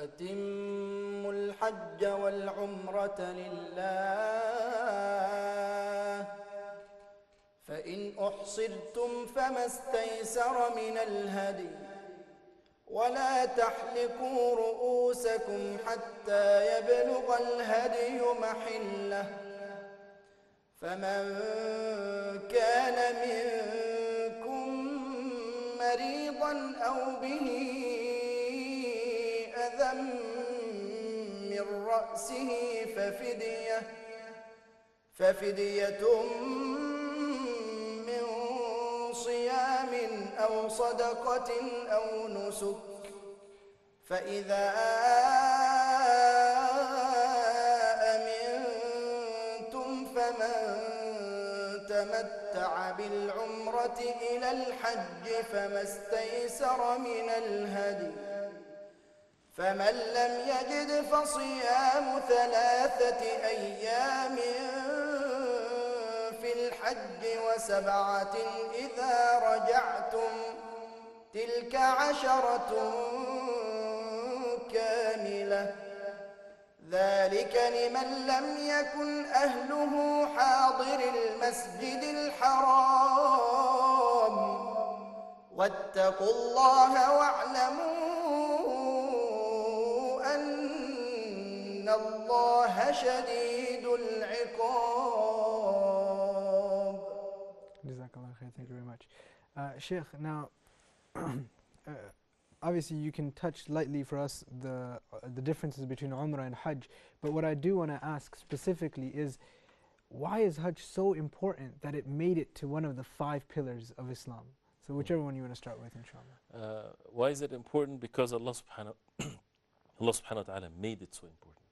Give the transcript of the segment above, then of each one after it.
وأتموا الحج والعمرة لله فإن أحصرتم فما استيسر من الهدي ولا تحلقوا رؤوسكم حتى يبلغ الهدي محله فمن كان منكم مريضا أو به أذى من رأسه ففدية من صيام أو صدقة أو نسك فإذا أمنتم فمن تمتع بالعمرة إلى الحج فما استيسر من الهدي فمن لم يجد فصيام 3 أيام في الحج و7 إذا رجعتم تلك 10 كاملة ذلك لمن لم يكن أهله حاضر المسجد الحرام واتقوا الله واعلموا أن الله شديد العقاب. Jazakallah khair, thank you very much. Sheikh, now obviously you can touch lightly for us the differences between Umrah and Hajj, but what I do want to ask specifically is, why is Hajj so important that it made it to one of the 5 pillars of Islam? So whichever one you want to start with, inshallah. Why is it important? Because Allah subhanahu wa ta'ala made it so important.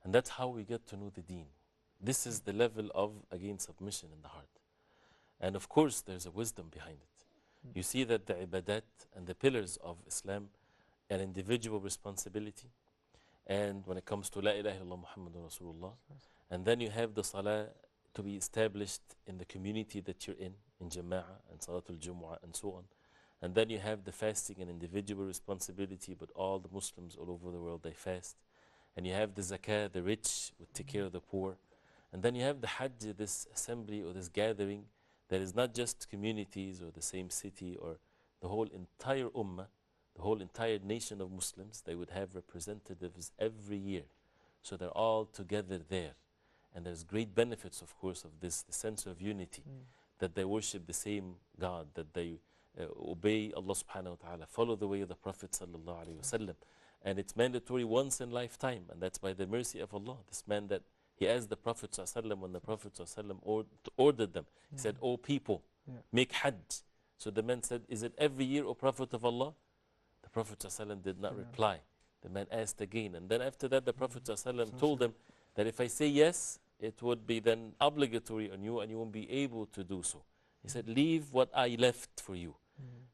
And that's how we get to know the deen. This is the level of, again, submission in the heart. And of course there's a wisdom behind it. You see that the ibadat and the pillars of Islam are an individual responsibility. And when it comes to La ilaha illallah Muhammadun Rasulullah, and then you have the salah to be established in the community that you're in Jama'ah and Salatul Jumu'ah and so on. And then you have the fasting, an individual responsibility, but all the Muslims all over the world, they fast. And you have the zakah, the rich would take care of the poor. And then you have the Hajj, this assembly or this gathering that is not just communities or the same city or the whole entire ummah, the whole entire nation of Muslims. They would have representatives every year. So they're all together there. And there's great benefits, of course, of this, the sense of unity, that they worship the same God, that they obey Allah subhanahu wa ta'ala, follow the way of the Prophet sallallahu alayhi wa sallam. And it's mandatory once in lifetime, and that's by the mercy of Allah. This man that he asked the Prophet ﷺ when the Prophet ﷺ ordered them. He said, "O people, make Hajj." So the man said, "Is it every year, O Prophet of Allah?" The Prophet ﷺ did not reply. The man asked again. And then after that, the Prophet ﷺ told him that if I say yes, it would be then obligatory on you and you won't be able to do so. He said, "Leave what I left for you."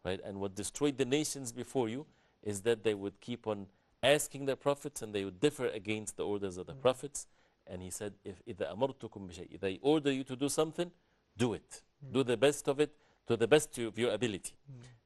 Right? And what destroyed the nations before you is that they would keep on asking their prophets and they would differ against the orders of the prophets. And he said, if I order you to do something, do it. Do the best of it to the best of your ability.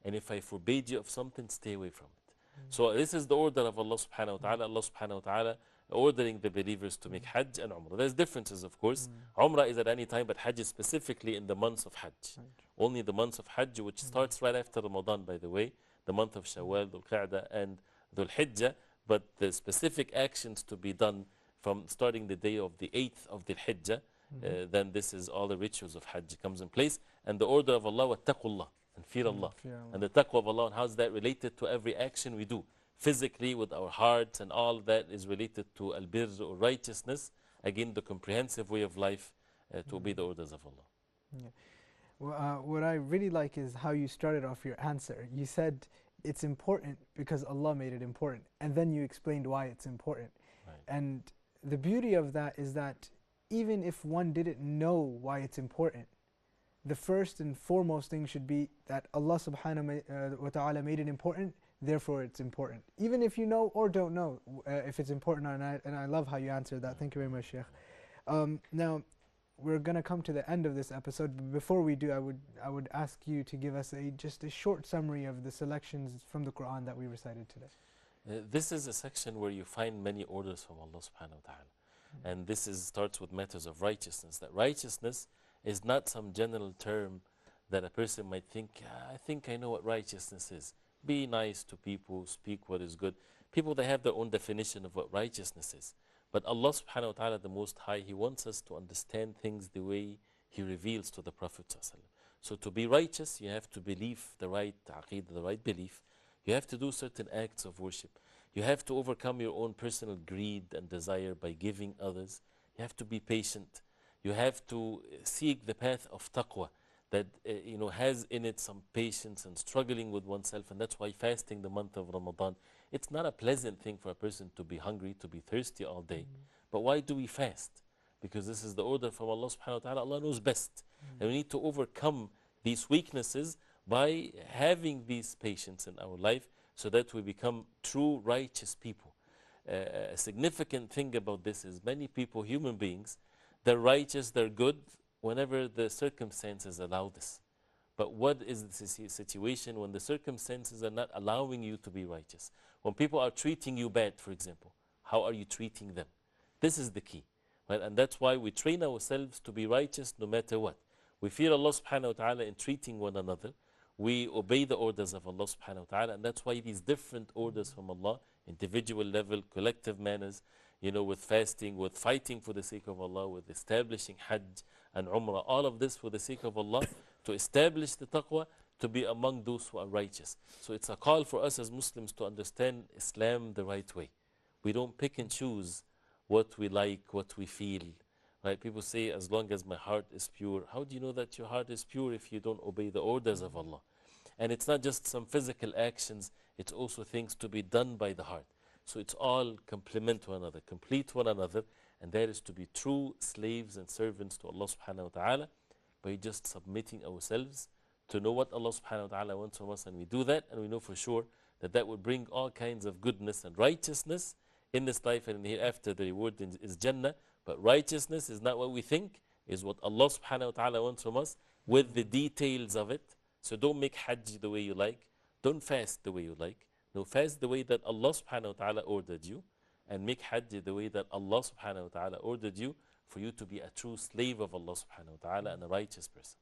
And if I forbade you of something, stay away from it. So this is the order of Allah subhanahu wa ta'ala. Allah subhanahu wa ta'ala ordering the believers to make Hajj and Umrah. There's differences, of course. Umrah is at any time, but Hajj is specifically in the months of Hajj. Only the months of Hajj, which starts right after Ramadan, by the way, the month of Shawwal, Dhul Qa'dah, and Dhul Hijjah. But the specific actions to be done from starting the day of the 8th of the Hijjah, then this is all the rituals of Hajj comes in place. And the order of Allah, wattaqullah, and fear Allah. And the taqwa of Allah, and how is that related to every action we do? Physically, with our hearts, and all that is related to al-birr, or righteousness. Again, the comprehensive way of life to obey the orders of Allah. Well, what I really like is how you started off your answer. You said it's important because Allah made it important. And then you explained why it's important. And the beauty of that is that even if one didn't know why it's important, the first and foremost thing should be that Allah subhanahu wa ta'ala made it important, therefore it's important. Even if you know or don't know if it's important or not, and I love how you answered that. Thank you very much, Sheikh. Now, we're going to come to the end of this episode, but before we do, I would ask you to give us just a short summary of the selections from the Quran that we recited today. This is a section where you find many orders from Allah subhanahu wa ta'ala. And this starts with matters of righteousness. That righteousness is not some general term that a person might think, I think I know what righteousness is. Be nice to people, speak what is good. People, they have their own definition of what righteousness is. But Allah subhanahu wa ta'ala, the Most High, He wants us to understand things the way He reveals to the Prophet sallallahu alaihi wasallam. So to be righteous, you have to believe the right aqeedah, the right belief. You have to do certain acts of worship. You have to overcome your own personal greed and desire by giving others. You have to be patient. You have to seek the path of taqwa that has in it some patience and struggling with oneself. And that's why fasting the month of Ramadan, it's not a pleasant thing for a person to be hungry, to be thirsty all day. But why do we fast? Because this is the order from Allah subhanahu wa ta'ala. Allah knows best. And we need to overcome these weaknesses by having these patience in our life so that we become true righteous people. A significant thing about this is many people, human beings, they're righteous, they're good whenever the circumstances allow this. But what is the situation when the circumstances are not allowing you to be righteous? When people are treating you bad, for example, how are you treating them? This is the key. Right? And that's why we train ourselves to be righteous no matter what. We fear Allah subhanahu wa ta'ala in treating one another. We obey the orders of Allah subhanahu wa ta'ala. And that's why these different orders from Allah, individual level, collective manners, with fasting, with fighting for the sake of Allah, with establishing Hajj and Umrah, all of this for the sake of Allah, to establish the taqwa, to be among those who are righteous. So it's a call for us as Muslims to understand Islam the right way. We don't pick and choose what we like, what we feel. Right? People say, as long as my heart is pure. How do you know that your heart is pure if you don't obey the orders of Allah? And it's not just some physical actions, it's also things to be done by the heart. So it's all complement one another, complete one another, and that is to be true slaves and servants to Allah subhanahu wa ta'ala by just submitting ourselves to know what Allah subhanahu wa ta'ala wants from us, and we do that, and we know for sure that that will bring all kinds of goodness and righteousness in this life and in the hereafter. The reward is Jannah, but righteousness is not what we think, is what Allah subhanahu wa ta'ala wants from us with the details of it. So don't make Hajj the way you like, don't fast the way you like. No, fast the way that Allah subhanahu wa ta'ala ordered you, and make Hajj the way that Allah subhanahu wa ta'ala ordered you, for you to be a true slave of Allah subhanahu wa ta'ala and a righteous person.